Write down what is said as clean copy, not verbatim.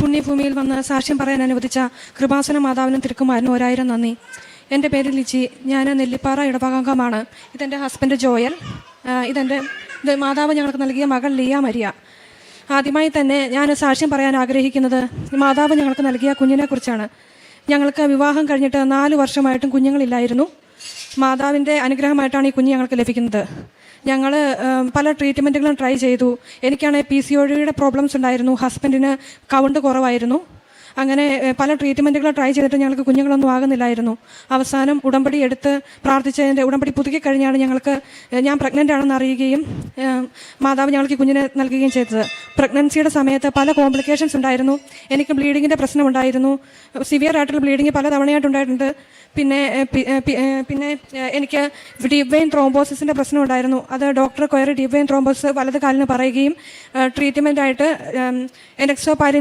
പുണ്യഭൂമിയിൽ വന്ന് സാക്ഷ്യം പറയാൻ അനുവദിച്ച കൃപാസന മാതാവിനും തിരുക്കുമാരനും 1000 നന്ദി. എൻ്റെ പേര് ലിജി. ഞാൻ നെല്ലിപ്പാറ ഇടവകാംഗമാണ്. ഇതെൻ്റെ ഹസ്ബൻഡ് ജോയൽ. ഇത് മാതാവ് ഞങ്ങൾക്ക് നൽകിയ മകൾ ലിയ മരിയ. ആദ്യമായി തന്നെ ഞാൻ സാക്ഷ്യം പറയാൻ ആഗ്രഹിക്കുന്നത് മാതാവ് ഞങ്ങൾക്ക് നൽകിയ കുഞ്ഞിനെക്കുറിച്ചാണ്. ഞങ്ങൾക്ക് വിവാഹം കഴിഞ്ഞിട്ട് 4 വർഷമായിട്ടും കുഞ്ഞുങ്ങളില്ലായിരുന്നു. മാതാവിൻ്റെ അനുഗ്രഹമായിട്ടാണ് ഈ കുഞ്ഞ് ഞങ്ങൾക്ക് ലഭിക്കുന്നത്. ഞങ്ങൾ പല ട്രീറ്റ്മെൻറ്റുകളും ട്രൈ ചെയ്തു. എനിക്കാണെങ്കിൽ PCODയുടെ പ്രോബ്ലംസ് ഉണ്ടായിരുന്നു. ഹസ്ബൻഡിന് കൗണ്ട് കുറവായിരുന്നു. അങ്ങനെ പല ട്രീറ്റ്മെൻറ്റുകൾ ട്രൈ ചെയ്തിട്ട് ഞങ്ങൾക്ക് കുഞ്ഞുങ്ങളൊന്നും ആകുന്നില്ലായിരുന്നു. അവസാനം ഉടമ്പടി എടുത്ത് പ്രാർത്ഥിച്ചതിൻ്റെ ഉടമ്പടി പുതുക്കി കഴിഞ്ഞാണ് ഞാൻ പ്രഗ്നൻ്റ് ആണെന്ന് അറിയുകയും മാതാവ് ഞങ്ങൾക്ക് കുഞ്ഞിനെ നൽകുകയും ചെയ്തത്. പ്രഗ്നൻസിയുടെ സമയത്ത് പല കോംപ്ലിക്കേഷൻസ് ഉണ്ടായിരുന്നു. എനിക്ക് ബ്ലീഡിങ്ങിൻ്റെ പ്രശ്നമുണ്ടായിരുന്നു. സിവിയർ ആയിട്ടുള്ള ബ്ലീഡിങ് പല തവണയായിട്ടുണ്ടായിട്ടുണ്ട്. പിന്നെ എനിക്ക് ഡീപ് വെയിൻ ത്രോംബോസിസിൻ്റെ പ്രശ്നം ഉണ്ടായിരുന്നു. അത് ഡോക്ടർ കൊയറി ഡീപ് വെയിൻ ത്രോംബോസിസ് വലത് കാലിന് പറയുകയും ട്രീറ്റ്മെൻറ്റായിട്ട് എൻഡോസൾഫാൻ